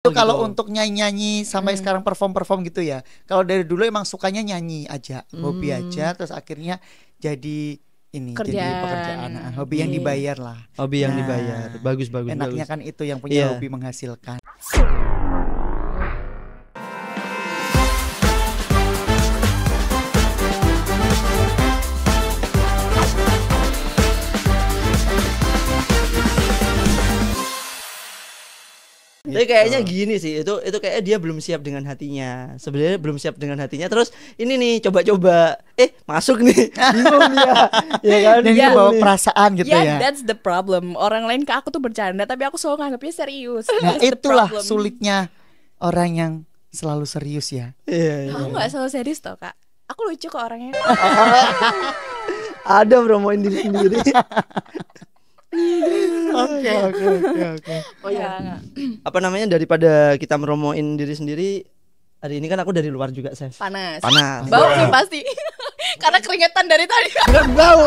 Itu kalau gitu. untuk nyanyi-nyanyi sampai sekarang perform gitu ya. Kalau dari dulu emang sukanya nyanyi aja, hobi aja, terus akhirnya jadi ini jadi pekerjaan, hobi yang dibayar lah. Hobi yang dibayar. Bagus. Enaknya kan itu yang punya Iya. hobi menghasilkan. Tapi kayaknya gini sih, itu kayaknya dia belum siap dengan hatinya. Sebenarnya belum siap dengan hatinya. Terus ini nih coba-coba masuk nih. Bingung ya. Ya kan? Dan dia bawa perasaan gitu ya. That's the problem. Orang lain ke aku tuh bercanda, tapi aku selalu nganggapnya serius. Nah, That's the itulah problem. sulitnya orang yang selalu serius ya. Iya. Aku nggak selalu serius toh, Kak. Aku lucu kok orangnya. Ada promoin diri sendiri. Oke. Oh ya. Apa namanya, daripada kita meromoin diri sendiri, hari ini kan aku dari luar juga, Chef. Panas. Iya. Bau sih pasti. Karena keringetan dari tadi. Enggak bau.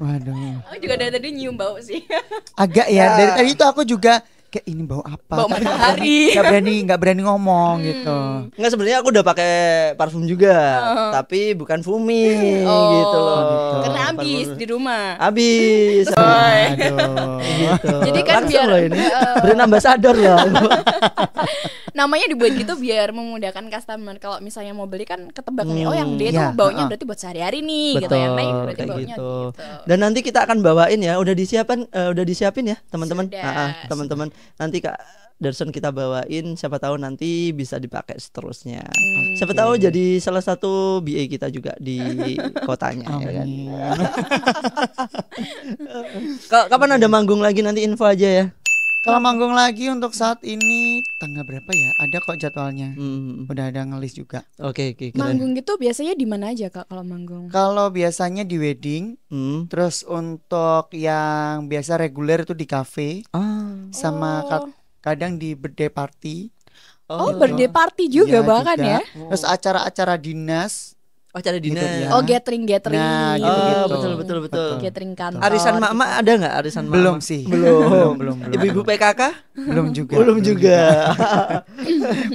Waduh. Aku juga dari tadi nyium bau sih. Agak ya, dari tadi itu aku juga kayak ini bau apa? Bau Tapi matahari. nggak berani ngomong gitu. Enggak, sebenarnya aku udah pakai parfum juga, tapi bukan Fumi gitu loh. Karena habis di rumah. Habis. Aduh. Gitu. Jadi kan Langsung biar loh ini brand ambassador loh. namanya dibuat gitu biar memudahkan customer. Kalau misalnya mau beli kan ketebak nih, oh yang D Iya, tuh baunya berarti buat sehari-hari nih gitu. Yang lain berarti kayak baunya gitu. gitu. Dan nanti kita akan bawain ya, udah disiapin ya teman-teman. Sudah. Teman-teman, nanti Kak Darson kita bawain, siapa tahu nanti bisa dipakai seterusnya. Siapa tahu jadi salah satu BA kita juga di kotanya ya kan. Kapan ada manggung lagi, nanti info aja ya. Kalau manggung lagi untuk saat ini tanggal berapa ya? Ada kok jadwalnya. Udah ada ngelis juga. Oke, keren. Manggung gitu biasanya di mana aja Kak kalau manggung? Kalau biasanya di wedding, terus untuk yang biasa reguler itu di cafe, sama kadang di birthday party. Oh, gitu. birthday party juga Iya, bahkan juga. ya. Terus acara-acara dinas. Acara Gitu dinas. ya. Oh, gathering. Nah, gitu. Betul. Gathering kantor. Arisan mama ada nggak? Arisan mama? Belum sih. Belum. belum. Ibu-ibu PKK? Belum juga.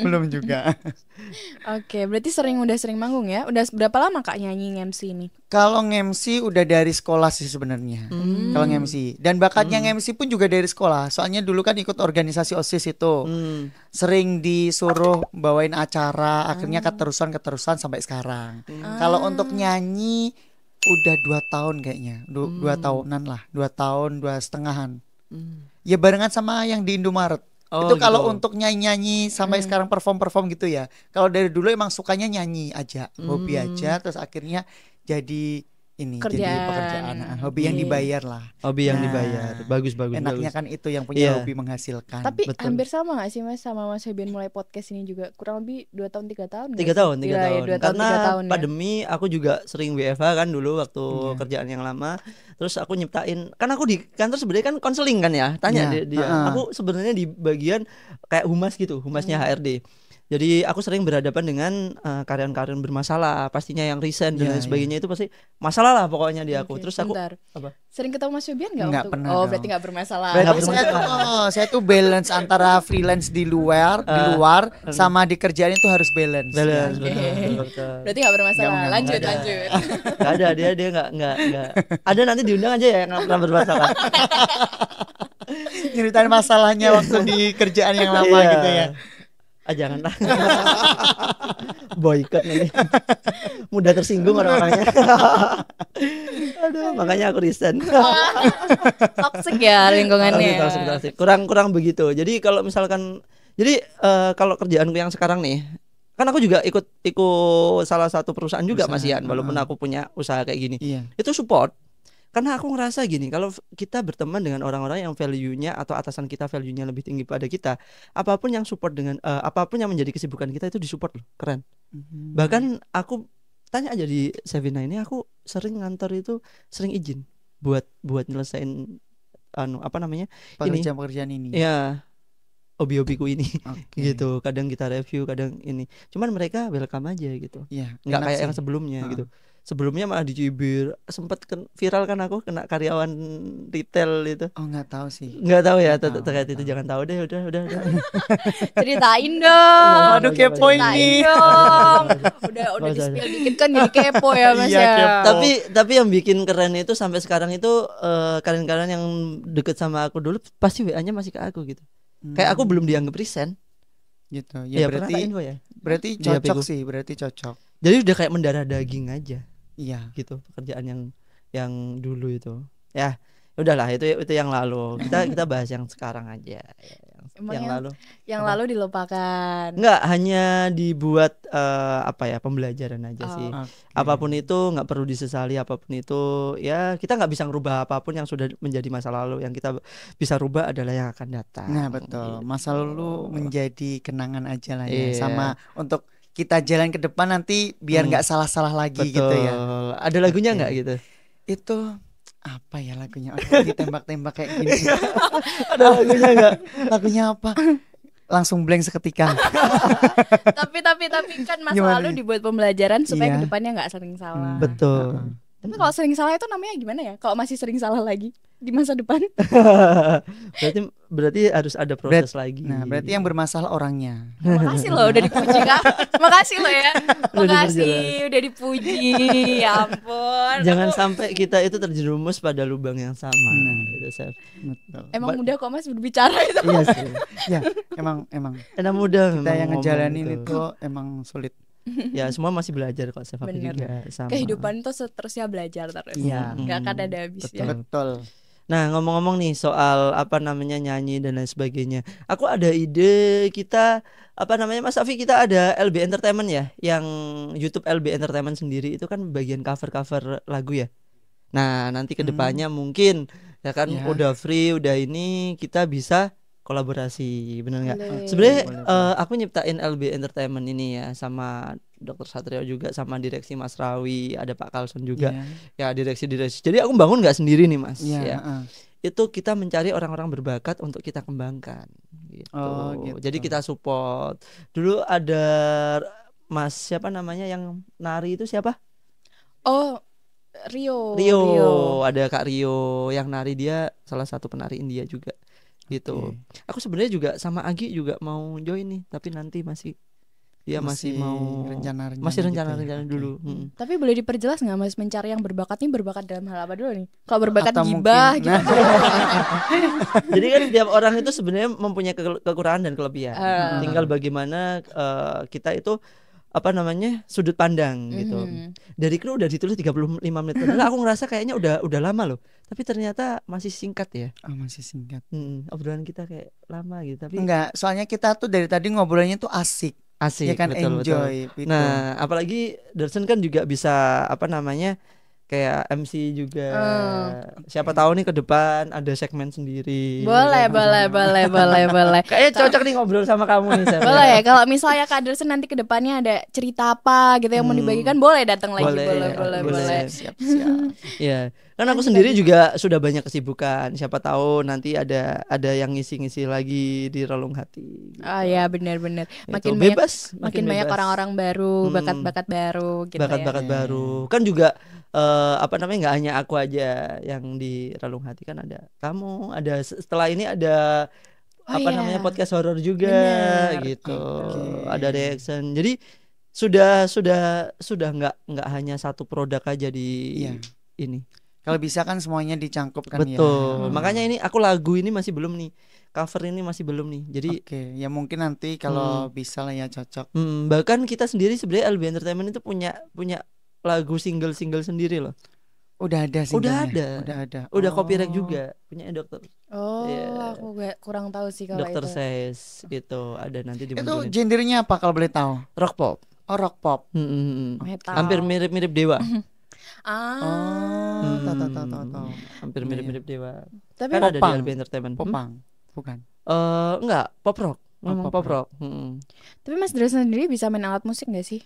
Belum juga. Oke, berarti udah sering manggung ya? Udah berapa lama Kak nyanyi MC ini? Kalau nge-MC udah dari sekolah sih sebenarnya. Kalau nge-MC, dan bakatnya nge-MC pun juga dari sekolah. Soalnya dulu kan ikut organisasi OSIS itu. Sering disuruh bawain acara, akhirnya keterusan sampai sekarang. Kalau untuk nyanyi udah 2 tahun kayaknya. 2 tahunan lah, 2 tahun, 2,5-an. Ya barengan sama yang di Indomaret. Itu kalau untuk nyanyi-nyanyi sampai sekarang perform gitu ya. Kalau dari dulu emang sukanya nyanyi aja, hobi aja, terus akhirnya jadi ini jadi pekerjaan, hobi yang dibayar lah. Hobi yang dibayar. Bagus. Enaknya kan itu yang punya hobi menghasilkan. Tapi Betul. hampir sama gak sih Mas sama Mas Febien mulai podcast ini juga kurang lebih 2 tahun 3 tahun? 3 tahun. Ya, 2 tahun, Karena 3 tahun pandemi aku juga sering WFH kan dulu waktu kerjaan yang lama. Terus aku nyiptain, kan aku di kantor sebenarnya kan konseling kan ya. Tanya dia. Aku sebenarnya di bagian kayak humasnya HRD. Jadi aku sering berhadapan dengan karyawan-karyawan bermasalah, pastinya yang resign dan lain sebagainya, itu pasti masalah lah pokoknya di aku. Terus aku apa? Sering ketemu Mas Febien nggak Nggak waktu? pernah Oh, dong. berarti nggak bermasalah. Berarti saya tuh balance antara freelance di luar sama di kerjaan itu harus balance. Betul. Berarti nggak bermasalah. Nggak, Lanjut. Gak ada, dia nggak. Ada, nanti diundang aja ya yang nggak pernah bermasalah. Nyeritain masalahnya waktu di kerjaan yang lama gitu ya. Janganlah. Boykot nanti. Mudah tersinggung orang-orangnya. Aduh, makanya aku resign. Toxic ya lingkungannya. Toxic. Kurang begitu. Jadi kalau misalkan, kalau kerjaanku yang sekarang nih, kan aku juga ikut salah satu perusahaan juga, Mas Ian, walaupun aku punya usaha kayak gini. Itu support. Karena aku ngerasa gini, kalau kita berteman dengan orang-orang yang value-nya atau atasan kita value-nya lebih tinggi pada kita, apapun yang apapun yang menjadi kesibukan kita itu disupport loh, keren. Bahkan aku tanya aja di Sevina ini, aku sering ngantor itu sering izin buat nyelesain pekerjaan ini. Pekerjaan ini. Ya. hobi-hobiku ini. Okay. Gitu. Kadang kita review, kadang ini. Cuman mereka welcome aja gitu. Iya, Nggak enak kayak sih. yang sebelumnya gitu. Sebelumnya malah dicibir, sempat viral kan aku kena karyawan retail itu. Oh, nggak tahu sih. Nggak tahu ya, Nggak tahu, terkait nggak itu tahu. jangan tahu deh, udah. Ceritain dong. Aduh, kepo Ceritain ini. dong. Udah Nggak usah. di-spill dikit kan jadi kepo ya Mas Iya, ya. kepo. Tapi yang bikin keren itu sampai sekarang itu kalian-kalian yang deket sama aku dulu pasti WA-nya masih ke aku gitu. Kayak aku belum dianggap resign. Gitu. Ya, Ya, pernah tak berarti info ya. berarti Di HP cocok ku. sih, berarti cocok. Jadi udah kayak mendarah daging aja Iya. gitu pekerjaan yang dulu itu. Ya, udahlah itu yang lalu. Kita bahas yang sekarang aja. Emang Yang lalu. Yang lalu dilupakan. Enggak, hanya dibuat pembelajaran aja sih. Oke. Apapun itu nggak perlu disesali, apapun itu ya kita nggak bisa ngerubah apapun yang sudah menjadi masa lalu. Yang kita bisa rubah adalah yang akan datang. Nah, betul. Masa lalu menjadi kenangan aja lah ya. Iya. Sama untuk kita jalan ke depan nanti biar nggak salah-salah lagi Betul. gitu ya. Ada lagunya Oke. nggak gitu? Itu apa ya lagunya? Orang ditembak-tembak kayak gini. Ada lagunya nggak? Lagunya apa? Langsung blank seketika. Tapi kan masa Gimana lalu nih? dibuat pembelajaran supaya Iya. kedepannya nggak sering salah. Betul. Tapi kalau sering salah itu namanya gimana ya? Kalau masih sering salah lagi di masa depan? berarti harus ada proses lagi. Nah, berarti yang bermasalah orangnya. Makasih loh udah dipuji Kak. Makasih loh ya. Udah Makasih diperjelas. udah dipuji. Ya ampun. Jangan sampai kita itu terjerumus pada lubang yang sama. Nah. Gitu, Chef. Betul. Emang mudah kok Mas berbicara itu. Iya sih. Ya, emang Enak mudah kita memang yang ngomong ngejalanin gitu. itu emang sulit. Ya semua masih belajar kok, Chef. Aku Bener. juga sama. Kehidupan tuh seterusnya belajar terus. Iya. Gak akan ada habisnya. Betul. Nah, ngomong-ngomong nih soal apa namanya nyanyi dan lain sebagainya. Aku ada ide kita apa namanya Mas Afi, kita ada LB Entertainment ya, yang YouTube LB Entertainment sendiri itu kan bagian cover-cover lagu ya. Nah, nanti kedepannya mungkin ya kan Ya. udah free, udah ini kita bisa kolaborasi, bener nggak? Boleh. Sebenarnya Boleh. aku nyiptain LB Entertainment ini ya sama Dr. Satrio juga, sama direksi Mas Rawi, ada Pak Kalson juga. Iya. Ya direksi. Jadi aku bangun nggak sendiri nih Mas. Iya, Ya. heeh. Itu kita mencari orang-orang berbakat untuk kita kembangkan. Gitu. Oh, gitu. Jadi kita support. Dulu ada Mas siapa namanya yang nari itu siapa? Oh, Rio. Rio. Ada Kak Rio yang nari, dia salah satu penari India juga. Gitu. Aku sebenarnya juga sama Agi juga mau join nih, tapi nanti masih masih mau rencana-rencana masih gitu rencana-rencana ya. dulu. Tapi boleh diperjelas nggak Mas mencari yang berbakat nih, berbakat dalam hal apa dulu nih? Kalau berbakat Atau gibah mungkin- gitu. Jadi kan setiap orang itu sebenarnya mempunyai kekurangan dan kelebihan. Tinggal bagaimana kita itu apa namanya sudut pandang gitu. Dari kru udah ditulis 35 menit. Padahal aku ngerasa kayaknya udah lama loh. Tapi ternyata masih singkat ya. Oh, masih singkat. Obrolan kita kayak lama gitu. Tapi Enggak, soalnya kita tuh dari tadi ngobrolnya tuh asik. asik Ya kan, betul. enjoy gitu. Nah, apalagi Darsen kan juga bisa apa namanya kayak MC juga. Siapa tahu nih ke depan ada segmen sendiri. Boleh. Kayaknya cocok nih ngobrol sama kamu nih, Chef. Boleh ya, kalau misalnya Kak Dersen nanti ke depannya ada cerita apa gitu yang mau dibagikan, boleh datang lagi. Boleh. Siap. Iya, kan aku sendiri juga sudah banyak kesibukan. Siapa tahu nanti ada yang ngisi-ngisi lagi di relung hati. Oh ya, benar-benar. Makin Makin bebas, makin banyak orang-orang baru, bakat-bakat baru gitu bakat-bakat ya. baru. Kan juga apa namanya nggak hanya aku aja yang di relung hati, kan ada kamu, ada setelah ini ada apa iya. namanya podcast horor juga. Bener. Gitu. Oke. Ada reaction. Jadi sudah nggak hanya satu produk aja di Iya. ini. Kalau bisa kan semuanya dicangkup kan ya. Betul. Makanya ini aku lagu ini masih belum nih. Cover ini masih belum nih. Jadi Oke, ya mungkin nanti kalau bisa lah ya cocok. bahkan kita sendiri sebenarnya LB Entertainment itu punya lagu single sendiri loh. Udah ada sih. Udah ada. Udah Oh. copyright juga. Punya dokter. Oh, Iya. aku kurang tahu sih kalau Dokter itu. Says gitu. Ada nanti Itu dimunculin. gendernya apa kalau boleh tahu? Rock pop. Oh, rock pop. Metal. Hampir mirip-mirip Dewa. Oh, tahu. Hampir mirip-mirip Dewa. Tapi Kan ada di Popang. LB Entertainment. Popang. Bukan. Enggak, pop rock. Memang pop pop rock. tapi Mas Dersen sendiri bisa main alat musik nggak sih?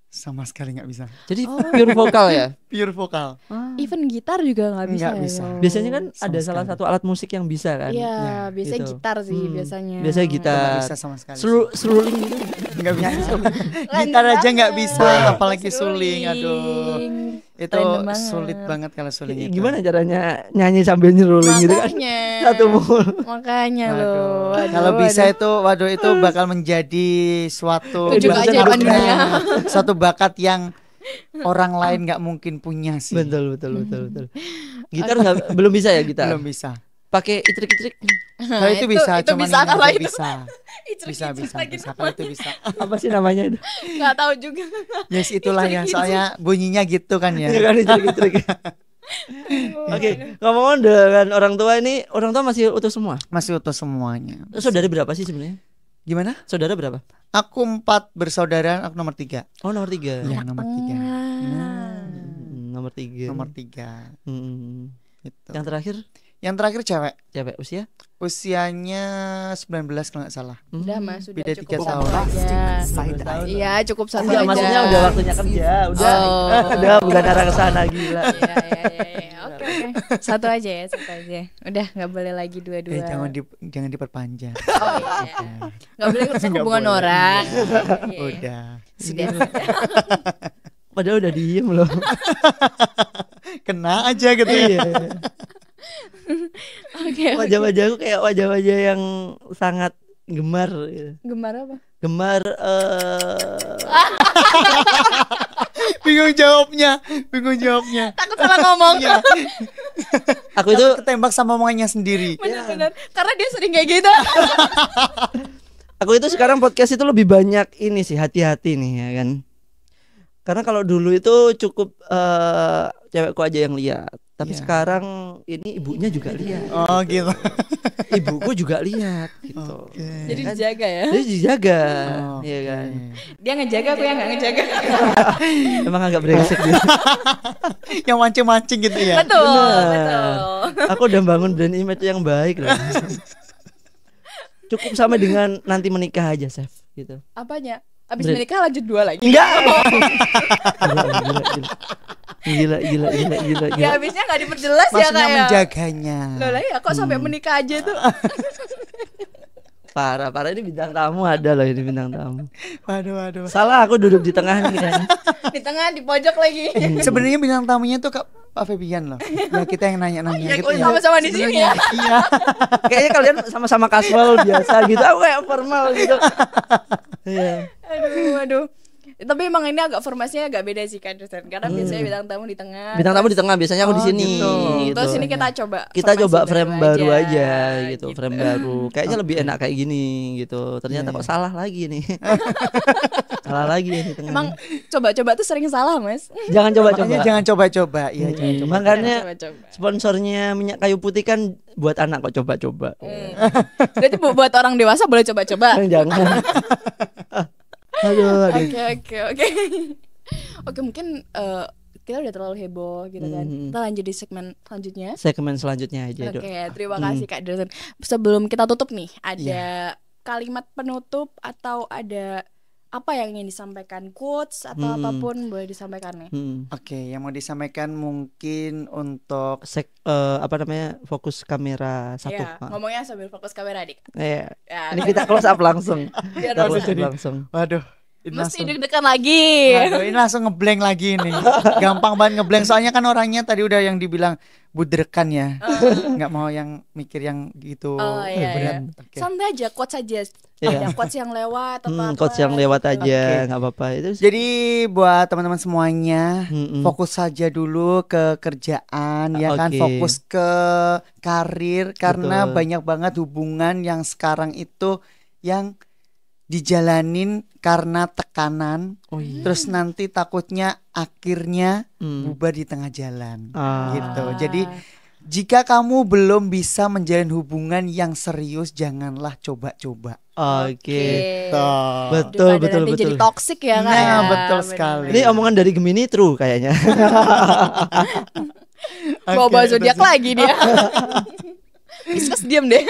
Sama sekali nggak bisa. Jadi pure vokal ya. Pure vokal. even gitar juga nggak bisa. Nggak bisa. Biasanya kan Sama ada salah sekali. satu alat musik yang bisa kan. Iya, Ya, biasanya gitu. gitar sih biasanya. Biasanya Nggak gitar. bisa sama sekali. Seruling gitu. Nggak bisa. Keren Gitar aja banget. nggak bisa, apalagi suling. Aduh. Suling. Itu Random banget. sulit banget kalau suling itu. Gimana caranya nyanyi sambil nyeruling gitu kan? Makanya. Satu mul. Makanya Waduh. loh. Waduh, Kalau bisa waduh. itu, waduh itu bakal menjadi suatu Itu juga bakat- ajaib dunia. suatu bakat yang orang lain nggak mungkin punya sih. Betul. Gitar belum bisa ya gitar. Belum bisa. Pakai itrik-itrik. Kalau itu bisa, itu cuman bisa ini kalau nggak itu. bisa. Icrik-icrik Bisa. lagi Kalau itu bisa. Apa sih namanya itu? nggak tahu juga. Yes, itulah ya. Soalnya bunyinya gitu kan ya. Iya kan itrik-itrik. Oke, ngomong dengan orang tua ini, orang tua masih utuh semua. Masih utuh semuanya. Saudara berapa sih sebenarnya? Gimana? Saudara berapa? Aku 4 bersaudara, aku nomor 3. Oh, nomor 3. Iya, nomor 3. Nomor 3. Nomor 3. Gitu. Yang terakhir Yang terakhir cewek. cewek usia? Usianya 19 kalau nggak salah. Udah mas, sudah Beda cukup 3 satu tahun. aja. Iya cukup satu Enggak, aja. maksudnya udah waktunya kerja, udah. Oh. Udah bukan arah ke sana gila. Iya. Oke. Satu aja ya, satu aja. Udah nggak boleh lagi dua-dua. Jangan diperpanjang. Oh iya. Nggak boleh rusak Nggak hubungan boleh. orang. Iya. Udah. Sudah. Padahal udah diem loh. Kena aja gitu ya. Iya. Oke. Wajah-wajahku kayak wajah-wajah yang sangat gemar gitu. Gemar apa? Gemar Bingung jawabnya. Takut salah ngomong. Iya. aku itu Ketembak sama omongannya sendiri. Benar-benar. Karena dia sering kayak gitu. Aku itu sekarang podcast itu lebih banyak ini sih, hati-hati nih ya kan. Karena kalau dulu itu cukup cewekku aja yang lihat. Tapi Iya. sekarang ini ibunya juga lihat. Oh gitu. Ibuku juga lihat gitu. Jadi dijaga ya. Jadi dijaga, Oh, iya kan. Dia ngejaga, aku yang nggak ngejaga. Emang agak brengsek dia. Yang mancing-mancing gitu ya. Betul, Bener. betul. Aku udah bangun brand image yang baik loh. Cukup sama dengan nanti menikah aja, Chef, gitu. Apanya? Abis Bener. menikah lanjut 2 lagi. Enggak. Gila. Ya abisnya nggak diperjelas ya Maksudnya kayak. menjaganya. Loh lah ya kok sampai menikah aja tuh. Parah ini bintang tamu ada loh ini bintang tamu. Waduh. Salah aku duduk di tengah nih kan. Di tengah, di pojok lagi. Sebenarnya bintang tamunya tuh Pak Febian loh. Ya kita yang nanya-nanya Ya, gitu kok ya. sama-sama di sini ya. Iya. Kayaknya kalian sama-sama casual biasa gitu. Aku kayak formal gitu. Iya. Aduh. Tapi emang ini agak formasinya agak beda sih kan Dusen. Karena biasanya bintang tamu di tengah. Bintang tamu di tengah, biasanya aku di sini. gitu. Gitu. Terus ini kita coba. Kita formasi coba frame baru aja gitu, gitu. frame baru. Kayaknya lebih enak kayak gini gitu. Ternyata Iya, kok iya. salah lagi nih. Salah lagi ya di tengah. Emang coba-coba tuh sering salah mas. jangan coba-coba. Makanya jangan coba-coba. Iya, jangan coba. Makanya Coba-coba. sponsornya minyak kayu putih kan buat anak kok coba-coba. Berarti buat orang dewasa boleh coba-coba. Jangan. Aduh. Oke. Oke mungkin kita udah terlalu heboh gitu kan. Kita lanjut di segmen selanjutnya. Segmen selanjutnya aja, Dok. Oke, terima kasih Kak Dusen. Sebelum kita tutup nih, ada kalimat penutup atau ada apa yang ingin disampaikan, quotes atau apapun boleh disampaikan nih. Oke, yang mau disampaikan mungkin untuk Apa namanya? Fokus kamera satu. Ya, ngomongnya sambil fokus kamera dik. Iya. Ya, Ini kita close up langsung. Biar Kita bisa. close up langsung. waduh, ini Mesti langsung deg-degan lagi. Waduh, ini langsung ngeblank lagi nih. Gampang banget ngeblank soalnya kan orangnya tadi udah yang dibilang budrekan ya. Nggak mau yang mikir yang gitu. Oh iya, berat. iya. Oke. Santai aja, quotes aja. Iya. Ada quotes yang lewat atau apa. Coach yang lewat aja, Oke. nggak apa-apa. Itu Jadi buat teman-teman semuanya, Mm-mm. fokus saja dulu ke kerjaan ya kan, Oke. fokus ke karir karena Betul. banyak banget hubungan yang sekarang itu yang dijalanin karena tekanan, Oh iya. terus nanti takutnya akhirnya Hmm. bubar di tengah jalan. Ah. Gitu. Jadi jika kamu belum bisa menjalin hubungan yang serius, janganlah coba-coba. Oke. Betul. Betul. Nanti jadi toxic ya kan. Nah, ya. betul Benar. sekali. Ini omongan dari Gemini true kayaknya. Bawa Oke, zodiak terus- lagi dia. Pisces diam deh.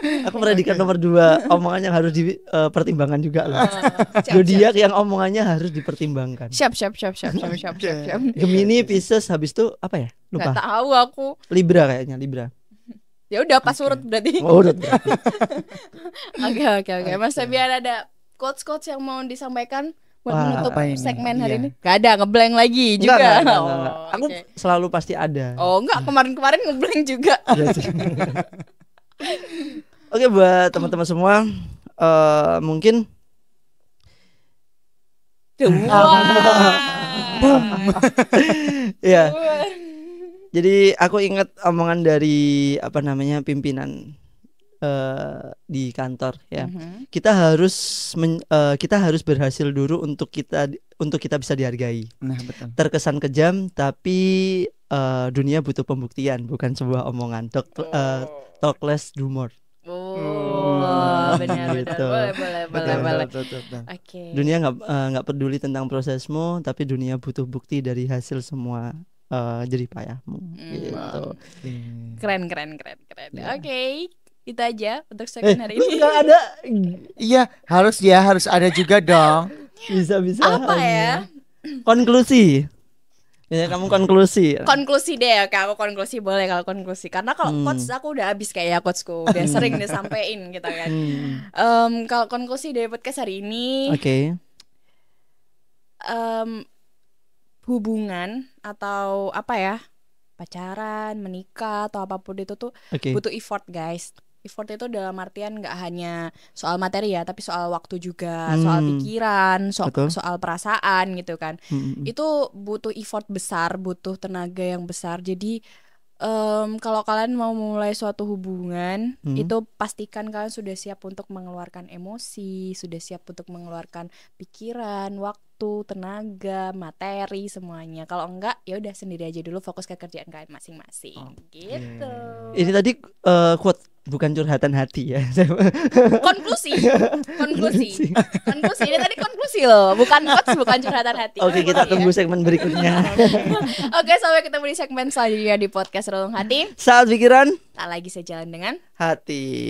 Aku predikat nomor 2, omongannya harus dipertimbangkan juga loh. Zodiak yang omongannya harus dipertimbangkan. Siap. Gemini, Pisces, habis itu apa ya? Lupa. Gak tahu aku. Libra kayaknya, Libra. Ya udah pas urut berarti. Urut. Oke. Mas Febian ada quotes yang mau disampaikan buat menutup segmen hari ini? Gak ada, ngeblank lagi juga. Enggak. Aku selalu pasti ada. Oh enggak, kemarin ngeblank juga. Oke, buat teman-teman semua, mungkin ya. Jadi aku ingat omongan dari pimpinan di kantor ya. Kita harus berhasil dulu untuk kita bisa dihargai. Nah, betul. Terkesan kejam tapi dunia butuh pembuktian, bukan sebuah omongan. Talk less, do more. Benar. Gitu. Boleh. Okay. Dunia nggak peduli tentang prosesmu, tapi dunia butuh bukti dari hasil semua jerih payahmu. Gitu. Keren. Ya. Oke. Itu aja untuk segmen hari ini. Nggak ada. Iya, harus ada juga dong. Bisa. Apa ya? Konklusi. Ya, kamu konklusi. Konklusi deh, aku konklusi boleh kalau konklusi. Karena kalau quotes aku udah habis kayak quotesku, udah sering disampein gitu kan. Kalau konklusi dari podcast hari ini, hubungan atau pacaran, menikah atau apapun itu tuh butuh effort, guys. Effort itu dalam artian nggak hanya soal materi ya, tapi soal waktu juga, soal pikiran, soal perasaan gitu kan. Itu butuh effort besar, butuh tenaga yang besar. Jadi kalau kalian mau mulai suatu hubungan, itu pastikan kalian sudah siap untuk mengeluarkan emosi, sudah siap untuk mengeluarkan pikiran, waktu, tenaga, materi, semuanya. Kalau enggak, ya udah sendiri aja dulu, fokus ke kerjaan kalian masing-masing. Gitu. Ini tadi quote, bukan curhatan hati ya. Konklusi. Ini tadi konklusi loh, bukan quotes, bukan curhatan hati. Oke, kita tunggu segmen berikutnya. Oke, sampai ketemu di segmen selanjutnya di podcast Relung Hati. Saat pikiran tak lagi sejalan dengan hati.